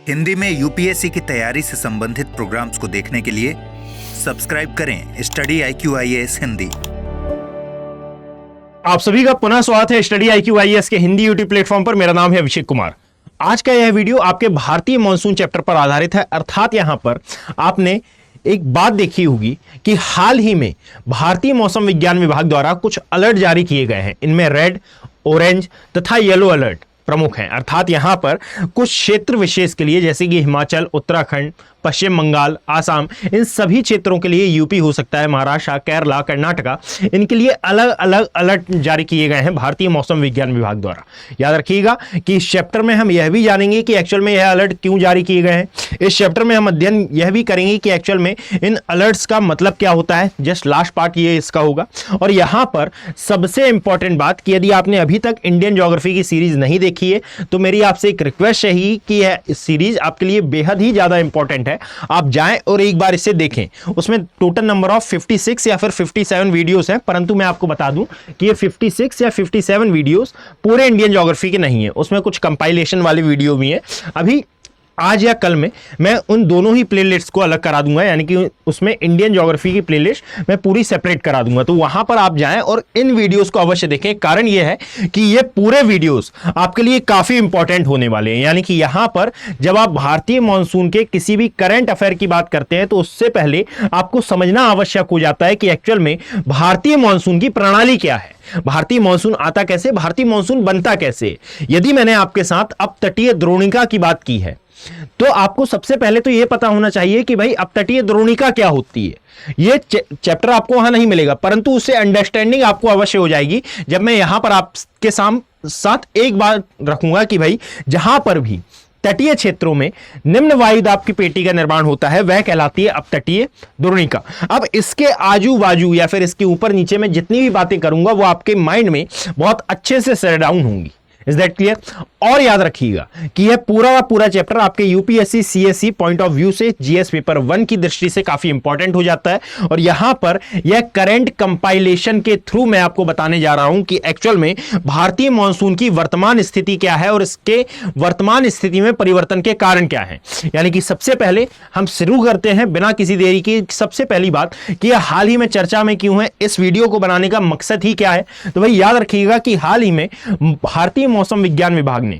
हिंदी में यूपीएससी की तैयारी से संबंधित प्रोग्राम्स को देखने के लिए सब्सक्राइब करें स्टडी IQ-IAS हिंदी। आप सभी का पुनः स्वागत है स्टडी IQ-IAS के हिंदी यूट्यूब प्लेटफॉर्म पर। मेरा नाम है अभिषेक कुमार। आज का यह वीडियो आपके भारतीय मॉनसून चैप्टर पर आधारित है। अर्थात यहां पर आपने एक बात देखी होगी कि हाल ही में भारतीय मौसम विज्ञान विभाग द्वारा कुछ अलर्ट जारी किए गए हैं। इनमें रेड, ऑरेंज तथा येलो अलर्ट प्रमुख हैं। अर्थात यहां पर कुछ क्षेत्र विशेष के लिए, जैसे कि हिमाचल, उत्तराखंड, पश्चिम बंगाल, आसाम, इन सभी क्षेत्रों के लिए, यूपी हो सकता है, महाराष्ट्र, केरला, कर्नाटका, इनके लिए अलग अलग अलर्ट जारी किए गए हैं भारतीय मौसम विज्ञान विभाग द्वारा। याद रखिएगा कि इस चैप्टर में हम यह भी जानेंगे कि एक्चुअल में यह अलर्ट क्यों जारी किए गए हैं। इस चैप्टर में हम अध्ययन यह भी करेंगे कि एक्चुअल में इन अलर्ट्स का मतलब क्या होता है। जस्ट लास्ट पार्ट ये इसका होगा। और यहां पर सबसे इंपॉर्टेंट बात कि यदि आपने अभी तक इंडियन ज्योग्राफी की सीरीज नहीं देखी है तो मेरी आपसे एक रिक्वेस्ट है कि यह सीरीज आपके लिए बेहद ही ज्यादा इंपॉर्टेंट है। आप जाएं और एक बार इसे देखें। उसमें टोटल नंबर ऑफ 56 या फिर 57 वीडियोस हैं, परंतु मैं आपको बता दूं कि ये 56 या 57 वीडियोस पूरे इंडियन ज्योग्राफी के नहीं है। उसमें कुछ कंपाइलेशन वाले वीडियो भी हैं। अभी आज या कल में मैं उन दोनों ही प्लेलिस्ट को अलग करा दूंगा, यानी कि उसमें इंडियन ज्योग्राफी की प्लेलिस्ट मैं पूरी सेपरेट करा दूंगा। तो वहां पर आप जाएं और इन वीडियोस को अवश्य देखें। कारण यह है कि ये पूरे वीडियोस आपके लिए काफी इंपॉर्टेंट होने वाले हैं। यानी कि यहां पर जब आप भारतीय मॉनसून के किसी भी करंट अफेयर की बात करते हैं तो उससे पहले आपको समझना आवश्यक हो जाता है कि एक्चुअल में भारतीय मॉनसून की प्रणाली क्या है, भारतीय मॉनसून आता कैसे, भारतीय मॉनसून बनता कैसे। यदि मैंने आपके साथ अपतटीय द्रोणिका की बात की है तो आपको सबसे पहले तो यह पता होना चाहिए कि भाई अपतटीय द्रोणिका क्या होती है। यह चैप्टर आपको वहां नहीं मिलेगा, परंतु उससे अंडरस्टैंडिंग आपको अवश्य हो जाएगी जब मैं यहां पर आपके साथ एक बात रखूंगा कि भाई जहां पर भी तटीय क्षेत्रों में निम्न वायुदाब की पेटी का निर्माण होता है वह कहलाती है अपतटीय द्रोणिका। अब इसके आजू बाजू या फिर इसके ऊपर नीचे में जितनी भी बातें करूंगा वो आपके माइंड में बहुत अच्छे से सेट डाउन होंगी। Is that clear? और याद रखिएगा कि यह पूरा चैप्टर आपके UPSC CSC point of view से जीएस पेपर 1 की दृष्टि से काफी इंपॉर्टेंट हो जाता है। और यहां पर यह करंट कंपाइलेशन के थ्रू मैं आपको बताने जा रहा हूं कि एक्चुअल में भारतीय मॉनसून की वर्तमान स्थिति क्या है और इसके वर्तमान स्थिति में परिवर्तन के कारण क्या है। यानी कि सबसे पहले हम शुरू करते हैं बिना किसी देरी की। सबसे पहली बात कि यह हाल ही में चर्चा में क्यों है, इस वीडियो को बनाने का मकसद ही क्या है। तो भाई याद रखिएगा कि हाल ही में भारतीय मौसम विज्ञान विभाग ने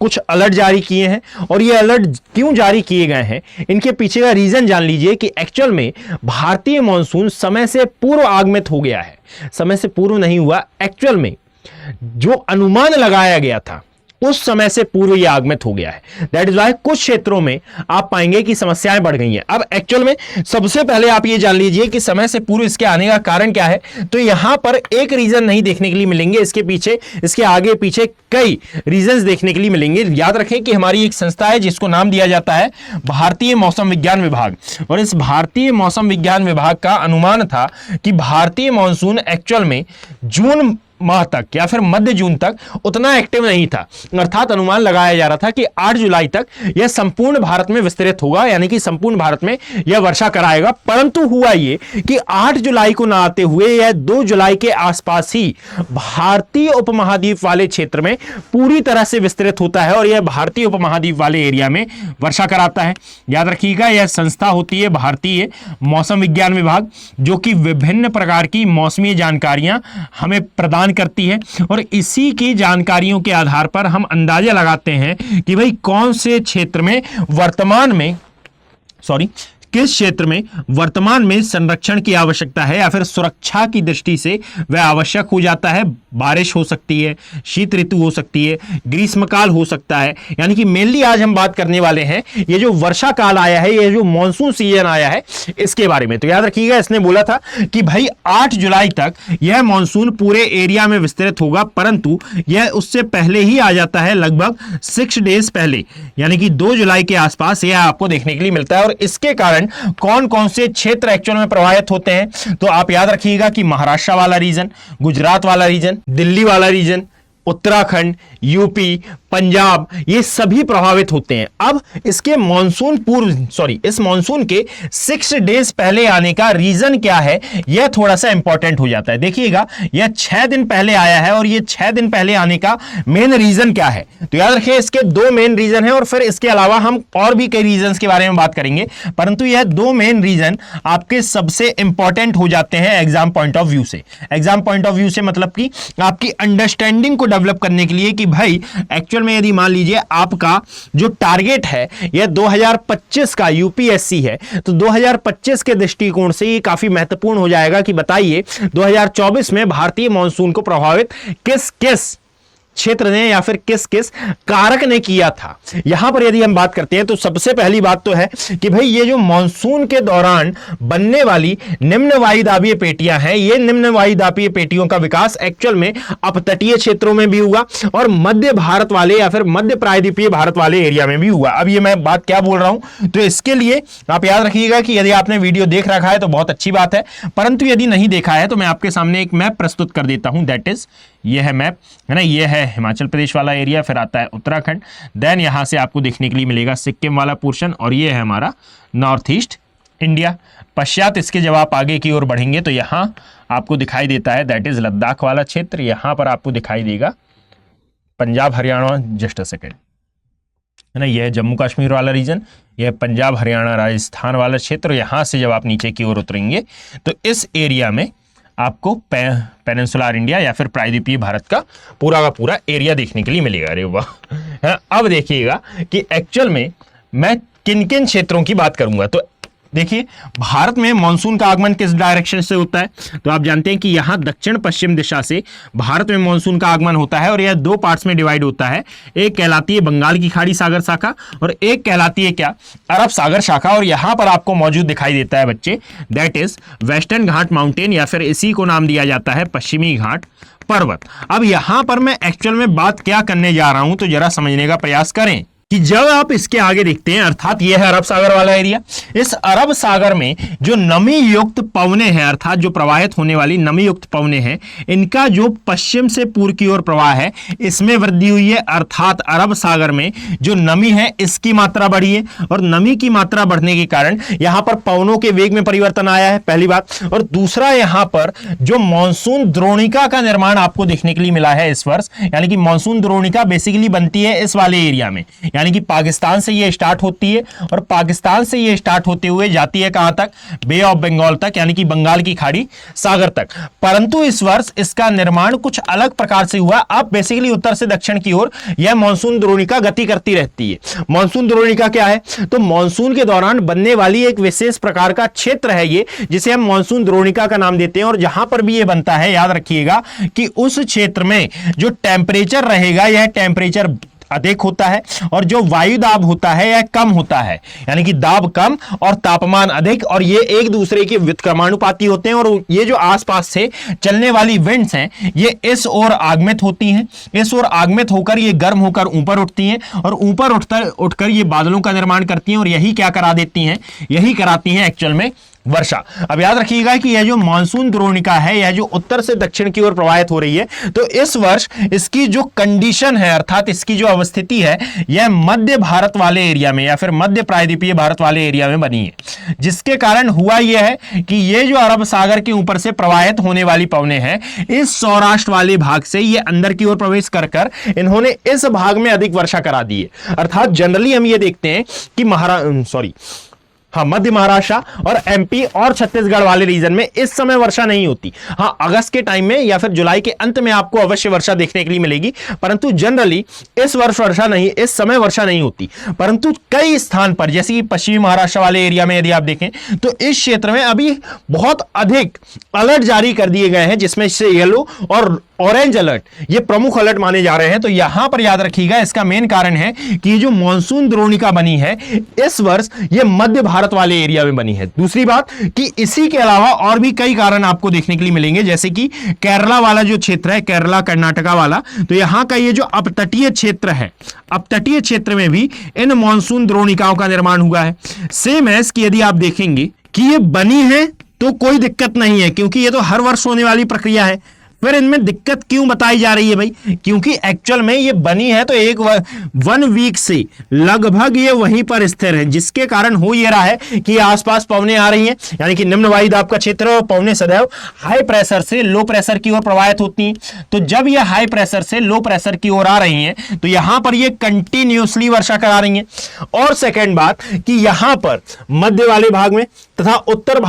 कुछ अलर्ट जारी किए हैं। और ये अलर्ट क्यों जारी किए गए हैं, इनके पीछे का रीजन जान लीजिए कि एक्चुअल में भारतीय मॉनसून समय से पूर्व आगमित हो गया है। समय से पूर्व नहीं हुआ, एक्चुअल में जो अनुमान लगाया गया था उस समय से पूर्व यह आगमित हो गया है। दैट इज वाई कुछ क्षेत्रों में आप पाएंगे कि समस्याएं बढ़ गई हैं। अब एक्चुअल में सबसे पहले आप ये जान लीजिए कि समय से पूर्व इसके आने का कारण क्या है। तो यहां पर एक रीजन नहीं देखने के लिए मिलेंगे, इसके पीछे, इसके आगे पीछे कई रीजंस देखने के लिए मिलेंगे। याद रखें कि हमारी एक संस्था है जिसको नाम दिया जाता है भारतीय मौसम विज्ञान विभाग। और इस भारतीय मौसम विज्ञान विभाग का अनुमान था कि भारतीय मॉनसून एक्चुअल में जून माह तक या फिर मध्य जून तक उतना एक्टिव नहीं था। अर्थात अनुमान लगाया जा रहा था कि 8 जुलाई तक यह संपूर्ण भारत में विस्तृत होगा, यानी कि संपूर्ण भारत में यह वर्षा कराएगा। परंतु हुआ यह कि 8 जुलाई को ना आते हुए यह 2 जुलाई के आसपास ही भारतीय उपमहाद्वीप वाले क्षेत्र में पूरी तरह से विस्तृत होता है और यह भारतीय उपमहाद्वीप वाले एरिया में वर्षा कराता है। याद रखिएगा यह संस्था होती है भारतीय मौसम विज्ञान विभाग, जो कि विभिन्न प्रकार की मौसमी जानकारियां हमें प्रदान करती है। और इसी की जानकारियों के आधार पर हम अंदाजा लगाते हैं कि भाई कौन से क्षेत्र में किस क्षेत्र में वर्तमान में संरक्षण की आवश्यकता है या फिर सुरक्षा की दृष्टि से वह आवश्यक हो जाता है। बारिश हो सकती है, शीत ऋतु हो सकती है, ग्रीष्मकाल हो सकता है। यानी कि मेनली आज हम बात करने वाले हैं ये जो वर्षा काल आया है, ये जो मॉनसून सीजन आया है, इसके बारे में। तो याद रखिएगा इसने बोला था कि भाई 8 जुलाई तक यह मॉनसून पूरे एरिया में विस्तृत होगा, परंतु यह उससे पहले ही आ जाता है, लगभग 6 डेज पहले, यानी कि 2 जुलाई के आसपास यह आपको देखने के लिए मिलता है। और इसके कारण कौन कौन से क्षेत्र एक्चुअल में प्रभावित होते हैं, तो आप याद रखिएगा कि महाराष्ट्र वाला रीजन, गुजरात वाला रीजन, दिल्ली वाला रीजन, उत्तराखंड, यूपी, पंजाब, ये सभी प्रभावित होते हैं। अब इसके इस मॉनसून के 6 डेज पहले आने का रीजन क्या है, यह थोड़ा सा इंपॉर्टेंट हो जाता है। देखिएगा, यह 6 दिन पहले आया है और यह 6 दिन पहले आने का मेन रीजन क्या है। तो याद रखिए, इसके 2 मेन रीजन है और फिर इसके अलावा हम और भी कई रीजन के बारे में बात करेंगे, परंतु यह 2 मेन रीजन आपके सबसे इंपॉर्टेंट हो जाते हैं एग्जाम पॉइंट ऑफ व्यू से। एग्जाम पॉइंट ऑफ व्यू से मतलब कि आपकी अंडरस्टैंडिंग को डेवलप करने के लिए कि भाई एक्चुअल में यदि मान लीजिए आपका जो टारगेट है यह 2025 का यूपीएससी है, तो 2025 के दृष्टिकोण से ये काफी महत्वपूर्ण हो जाएगा कि बताइए 2024 में भारतीय मॉनसून को प्रभावित किस किस क्षेत्र ने या फिर किस किस कारक ने किया था। यहां पर यदि हम बात करते हैं तो सबसे पहली बात तो है कि भाई ये जो मॉनसून के दौरान बनने वाली निम्न वायुदाबीय पेटियां हैं, ये निम्न वायुदाबीय पेटियों का विकास एक्चुअल में अपतटीय क्षेत्रों में भी हुआ और मध्य भारत वाले या फिर मध्य प्रायद्वीपीय भारत वाले एरिया में भी हुआ। अब ये मैं बात क्या बोल रहा हूं, तो इसके लिए आप याद रखिएगा कि यदि आपने वीडियो देख रखा है तो बहुत अच्छी बात है, परंतु यदि नहीं देखा है तो मैं आपके सामने एक मैप प्रस्तुत कर देता हूं। दैट इज ये है मैप, है ना, ये है हिमाचल प्रदेश वाला एरिया, फिर आता है उत्तराखंड, देन यहां से आपको देखने के लिए मिलेगा सिक्किम वाला पोर्शन और ये है हमारा नॉर्थ ईस्ट इंडिया। पश्चात इसके जब आप आगे की ओर बढ़ेंगे तो यहां आपको दिखाई देता है दैट इज लद्दाख वाला क्षेत्र, यहां पर आपको दिखाई देगा Punjab Haryana, just a second, है ना, यह है जम्मू कश्मीर वाला रीजन, यह पंजाब हरियाणा राजस्थान वाला क्षेत्र। यहां से जब आप नीचे की ओर उतरेंगे तो इस एरिया में आपको पेनिनसुलर इंडिया या फिर प्रायद्वीपीय भारत का पूरा एरिया देखने के लिए मिलेगा। अरे वाह! अब देखिएगा कि एक्चुअल में मैं किन किन क्षेत्रों की बात करूंगा। तो देखिए, भारत में मानसून का आगमन किस डायरेक्शन से होता है, तो आप जानते हैं कि यहां दक्षिण पश्चिम दिशा से भारत में मानसून का आगमन होता है और यह 2 पार्ट्स में डिवाइड होता है। एक कहलाती है बंगाल की खाड़ी सागर शाखा और एक कहलाती है क्या, अरब सागर शाखा। और यहां पर आपको मौजूद दिखाई देता है बच्चे, that is western Ghat mountain या फिर इसी को नाम दिया जाता है पश्चिमी घाट पर्वत। अब यहां पर मैं एक्चुअल में बात क्या करने जा रहा हूं, तो जरा समझने का प्रयास करें कि जब आप इसके आगे देखते हैं, अर्थात यह है अरब सागर वाला एरिया, इस अरब सागर में जो नमी युक्त पवने हैं, अर्थात जो प्रवाहित होने वाली नमी युक्त पवने हैं, इनका जो पश्चिम से पूर्व की ओर प्रवाह है इसमें वृद्धि हुई है। अर्थात अरब सागर में जो नमी है इसकी मात्रा बढ़ी है और नमी की मात्रा बढ़ने के कारण यहां पर पवनों के वेग में परिवर्तन आया है, पहली बात। और दूसरा, यहां पर जो मानसून द्रोणिका का निर्माण आपको देखने के लिए मिला है इस वर्ष, यानी कि मानसून द्रोणिका बेसिकली बनती है इस वाले एरिया में, यानी कि पाकिस्तान से ये स्टार्ट होती है और पाकिस्तान से ये स्टार्ट होते हुए जाती है कहां तक, बे ऑफ बंगाल तक, यानी कि बंगाल की खाड़ी सागर तक। परंतु इस वर्ष इसका निर्माण कुछ अलग प्रकार से हुआ। अब बेसिकली उत्तर से दक्षिण की ओर यह मानसून द्रोणिका गति करती रहती है। मानसून द्रोणिका क्या है, तो मानसून के दौरान बनने वाली एक विशेष प्रकार का क्षेत्र है ये, जिसे हम मानसून द्रोणिका का नाम देते हैं। और जहां पर भी ये बनता है, याद रखिएगा कि उस क्षेत्र में जो टेम्परेचर रहेगा यह टेम्परेचर अधिक होता है और जो वायु दाब होता है यह कम होता है, यानी कि दाब कम और तापमान अधिक, और ये एक दूसरे के व्युत्क्रमानुपाती होते हैं। और ये जो आसपास से चलने वाली विंड्स हैं ये इस ओर आगमित होती हैं, इस ओर आगमित होकर ये गर्म होकर ऊपर उठती हैं और ऊपर उठकर ये बादलों का निर्माण करती हैं और यही क्या करा देती हैं, यही कराती हैं एक्चुअल में वर्षा। अब याद रखिएगा कि यह जो मानसून द्रोणिका है यह जो उत्तर से दक्षिण की ओर प्रवाहित हो रही है, तो इस वर्ष इसकी जो कंडीशन है, अर्थात इसकी जो अवस्थिति है, यह मध्य भारत वाले एरिया में या फिर मध्य प्रायद्वीपीय भारत वाले एरिया में बनी है, जिसके कारण हुआ यह है कि ये जो अरब सागर के ऊपर से प्रवाहित होने वाली पवने हैं इस सौराष्ट्र वाले भाग से ये अंदर की ओर प्रवेश कर इन्होंने इस भाग में अधिक वर्षा करा दी है। अर्थात जनरली हम ये देखते हैं कि मध्य महाराष्ट्र और एमपी और छत्तीसगढ़ वाले रीजन में इस समय वर्षा नहीं होती। हाँ, अगस्त के टाइम में या फिर जुलाई के अंत में आपको अवश्य वर्षा देखने के लिए मिलेगी, परंतु जनरली इस समय वर्षा नहीं होती। परंतु कई स्थान पर, जैसे कि पश्चिमी महाराष्ट्र वाले एरिया में यदि आप देखें तो इस क्षेत्र में अभी बहुत अधिक अलर्ट जारी कर दिए गए हैं, जिसमें से येलो और ऑरेंज अलर्ट ये प्रमुख अलर्ट माने जा रहे हैं। तो यहां पर याद रखिएगा इसका मेन कारण है कि ये जो मानसून द्रोणिका बनी है इस वर्ष ये मध्य भारत वाले एरिया में बनी है। दूसरी बात कि इसी के अलावा और भी कई कारण आपको देखने के लिए मिलेंगे, जैसे कि केरला वाला जो क्षेत्र है, केरला कर्नाटका वाला, तो यहां का ये जो अपतटीय क्षेत्र है, अपतटीय क्षेत्र में भी इन मानसून द्रोणिकाओं का निर्माण हुआ है। सेम एज कि यदि आप देखेंगे कि ये बनी है तो कोई दिक्कत नहीं है, क्योंकि ये तो हर वर्ष होने वाली प्रक्रिया है। फिर इनमें दिक्कत क्यों बताई जा रही है भाई? क्योंकि एक्चुअल में ये बनी है तो एक 1 वीक से लगभग ये वहीं पर स्थिर है, जिसके कारण हो ये रहा है कि आसपास पवनें आ रही हैं, यानी कि निम्न वायु दाब का क्षेत्र और पवनें सदैव हाई प्रेशर से लो प्रेशर की ओर प्रवाहित होती हैं। तो जब ये हाई प्रेशर से लो प्रेशर की ओर आ रही हैं तो यहां पर ये कंटिन्यूअसली वर्षा करा रही हैं। और सेकंड बात कि यहां पर मध्य वाले भाग में तथा उत्तर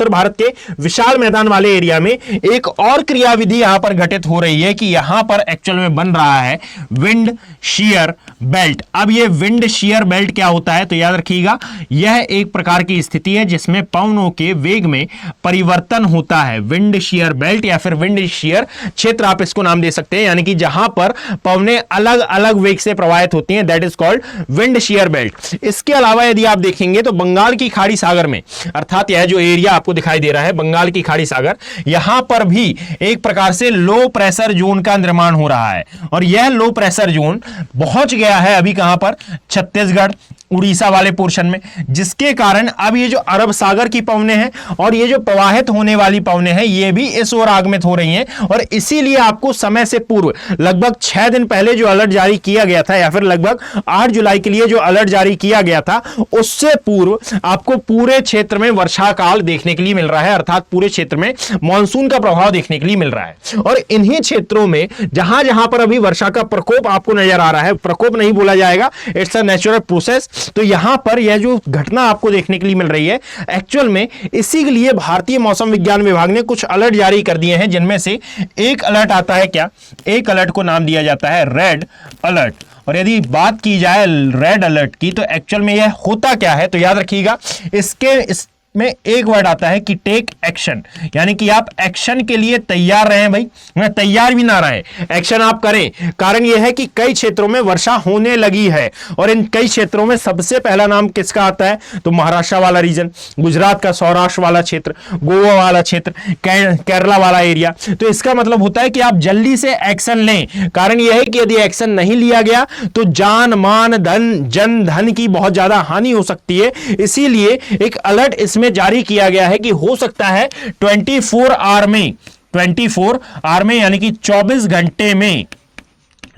भारत के विशाल मैदान वाले एरिया में एक और क्रियाविधि यहां पर घटित हो रही है कि यहां पर एक्चुअल में बन रहा है विंड शीयर बेल्ट। अब ये विंड शीयर बेल्ट क्या होता है? तो याद रखिएगा, यह एक प्रकार की स्थिति है जिसमें पवनों के वेग में परिवर्तन होता है। विंड शीयर बेल्ट या फिर विंड शीयर क्षेत्र आप इसको नाम दे सकते हैं, यानी कि जहां पर पवनें अलग अलग वेग से प्रवाहित होती हैं, that is called wind shear belt. इसके अलावा यदि आप देखेंगे तो बंगाल की खाड़ी सागर में, अर्थात यह जो एरिया आपको दिखाई दे रहा है बंगाल की खाड़ी सागर, यहां पर भी एक प्रकार से लो प्रेशर जोन का निर्माण हो रहा है। और यह लो प्रेशर जोन पहुंच गया है अभी कहां पर? छत्तीसगढ़ उड़ीसा वाले पोर्शन में, जिसके कारण अब ये जो अरब सागर की पवनें हैं और ये जो प्रवाहित होने वाली पवनें हैं ये भी इस ओर आगमित हो रही हैं। और इसीलिए आपको समय से पूर्व लगभग 6 दिन पहले जो अलर्ट जारी किया गया था, या फिर लगभग 8 जुलाई के लिए जो अलर्ट जारी किया गया था, उससे पूर्व आपको पूरे क्षेत्र में वर्षा काल देखने के लिए मिल रहा है, अर्थात पूरे क्षेत्र में मानसून का प्रभाव देखने के लिए मिल रहा है। और इन्हीं क्षेत्रों में जहां जहां पर अभी वर्षा का प्रकोप आपको नजर आ रहा है, प्रकोप नहीं बोला जाएगा, इट्स अ नेचुरल प्रोसेस, तो यहां पर यह जो घटना आपको देखने के लिए मिल रही है एक्चुअल में इसी के लिए भारतीय मौसम विज्ञान विभाग ने कुछ अलर्ट जारी कर दिए हैं, जिनमें से एक अलर्ट आता है क्या? एक अलर्ट को नाम दिया जाता है रेड अलर्ट। और यदि बात की जाए रेड अलर्ट की तो एक्चुअल में यह होता क्या है? तो याद रखिएगा, इसमें एक वर्ड आता है कि टेक एक्शन, यानी कि आप एक्शन के लिए तैयार रहें भाई, तैयार भी ना रहें, एक्शन आप करें। कारण यह है कि कई क्षेत्रों में वर्षा होने लगी है और इन कई क्षेत्रों में सबसे पहला नाम किसका आता है? तो महाराष्ट्र वाला रीजन, गुजरात का सौराष्ट्र वाला क्षेत्र, गोवा वाला क्षेत्र, केरला वाला एरिया। तो इसका मतलब होता है कि आप जल्दी से एक्शन लें। कारण यह है कि यदि एक्शन नहीं लिया गया तो जान माल जन धन की बहुत ज्यादा हानि हो सकती है। इसीलिए एक अलर्ट इसमें जारी किया गया है कि हो सकता है 24 आवर में यानी कि 24 घंटे में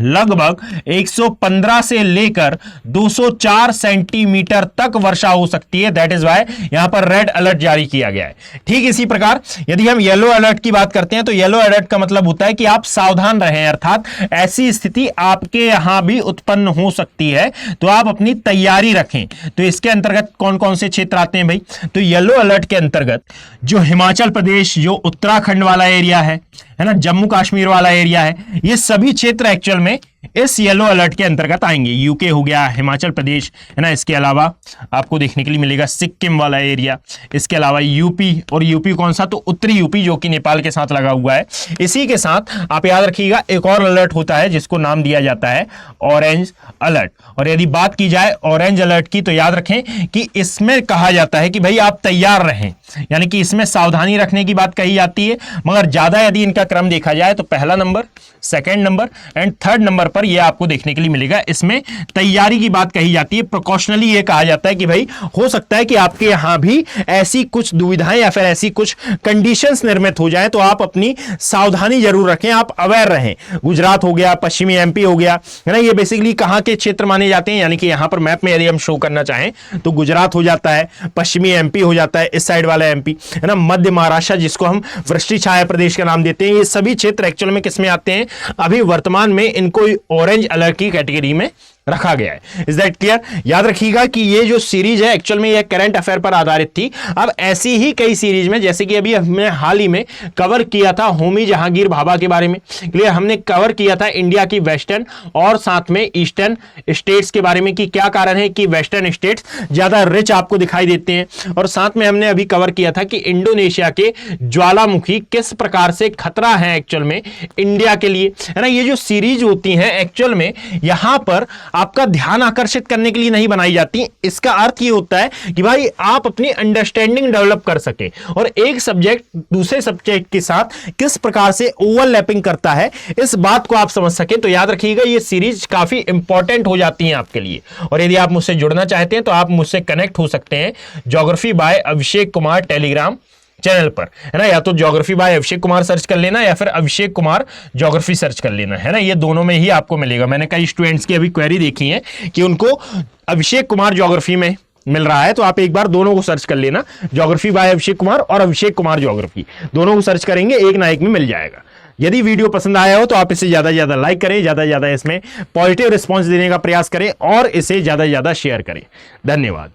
लगभग 115 से लेकर 204 सेंटीमीटर तक वर्षा हो सकती है। दैट इज वाई यहां पर रेड अलर्ट जारी किया गया है। ठीक इसी प्रकार यदि हम येलो अलर्ट की बात करते हैं तो येलो अलर्ट का मतलब होता है कि आप सावधान रहें, अर्थात ऐसी स्थिति आपके यहां भी उत्पन्न हो सकती है, तो आप अपनी तैयारी रखें। तो इसके अंतर्गत कौन कौन से क्षेत्र आते हैं भाई? तो येलो अलर्ट के अंतर्गत जो हिमाचल प्रदेश, जो उत्तराखंड वाला एरिया है ना, जम्मू कश्मीर वाला एरिया है, ये सभी क्षेत्र एक्चुअल में इस येलो अलर्ट के अंतर्गत आएंगे। यूके हो गया, हिमाचल प्रदेश है ना, इसके अलावा आपको देखने के लिए मिलेगा सिक्किम वाला एरिया, इसके अलावा यूपी, और यूपी कौन सा? तो उत्तरी यूपी, जो कि नेपाल के साथ लगा हुआ है। इसी के साथ आप याद रखिएगा एक और अलर्ट होता है जिसको नाम दिया जाता है ऑरेंज अलर्ट। और यदि बात की जाए ऑरेंज अलर्ट की तो याद रखें कि इसमें कहा जाता है कि भाई आप तैयार रहें, यानी कि इसमें सावधानी रखने की बात कही जाती है। मगर ज्यादा यदि इनका क्रम देखा जाए तो पहला number, second number and third number पर यह आपको देखने के लिए मिलेगा। इसमें तैयारी की बात कही जाती है, प्रिकॉशनली यह कहा जाता है कि भाई हो सकता है कि आपके यहां भी ऐसी कुछ दुविधाएं या फिर ऐसी कुछ कंडीशंस निर्मित हो जाए, तो आप अपनी सावधानी जरूर रखें, आप अवेयर रहें। गुजरात हो गया, पश्चिमी एमपी हो गया, है ना, ये बेसिकली कहां के क्षेत्र माने जाते हैं, यानी कि यहां पर मैप में यदि हम शो करना चाहें तो गुजरात हो जाता है, पश्चिमी एमपी हो जाता है, इस साइड वाला एमपी है ना, मध्य महाराष्ट्र जिसको हम वृष्टि छाया प्रदेश का नाम देते हैं, ये सभी क्षेत्र एक्चुअल में किसमें आते हैं? अभी वर्तमान में इनको ऑरेंज अलर्ट की कैटेगरी में रखा गया है। Is that clear? याद रखिएगा कि ये जो सीरीज है एक्चुअल में ये करंट अफेयर पर आधारित थी। अब ऐसी ही कई सीरीज में, जैसे कि अभी हमने हाल ही में कवर किया था होमी जहांगीर भाभा के बारे में, क्लियर, हमने कवर किया था इंडिया की वेस्टर्न और साथ में ईस्टर्न स्टेट्स के बारे में कि क्या कारण है कि वेस्टर्न स्टेट्स ज्यादा रिच आपको दिखाई देते हैं। और साथ में हमने अभी कवर किया था कि इंडोनेशिया के ज्वालामुखी किस प्रकार से खतरा है एक्चुअल में इंडिया के लिए, है ना। ये जो सीरीज होती हैं एक्चुअल में यहां पर आपका ध्यान आकर्षित करने के लिए नहीं बनाई जाती। इसका अर्थ ये होता है कि भाई आप अपनी अंडरस्टैंडिंग डेवलप कर सके और एक सब्जेक्ट दूसरे सब्जेक्ट के साथ किस प्रकार से ओवरलैपिंग करता है इस बात को आप समझ सके। तो याद रखिएगा ये सीरीज काफी इंपॉर्टेंट हो जाती है आपके लिए। और यदि आप मुझसे जुड़ना चाहते हैं तो आप मुझसे कनेक्ट हो सकते हैं geography bye Abhishek Kumar Telegram channel पर, है ना। या तो geography bye Abhishek Kumar search कर लेना या फिर अभिषेक कुमार ज्योग्राफी सर्च कर लेना, है ना। ये दोनों में ही आपको मिलेगा। मैंने कई स्टूडेंट्स की अभी क्वेरी देखी है कि उनको अभिषेक कुमार ज्योग्राफी में मिल रहा है, तो आप एक बार दोनों को सर्च कर लेना, ज्योग्राफी बाय अभिषेक कुमार और अभिषेक कुमार ज्योग्राफी, दोनों को सर्च करेंगे, एक ना एक में मिल जाएगा। यदि वीडियो पसंद आया हो तो आप इसे ज्यादा से ज्यादा लाइक करें, ज्यादा से ज्यादा इसमें पॉजिटिव रिस्पॉन्स देने का प्रयास करें और इसे ज्यादा से ज्यादा शेयर करें। धन्यवाद।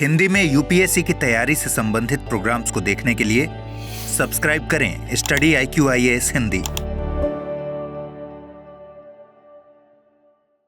हिंदी में यूपीएससी की तैयारी से संबंधित प्रोग्राम्स को देखने के लिए सब्सक्राइब करें स्टडी IQ IAS हिंदी।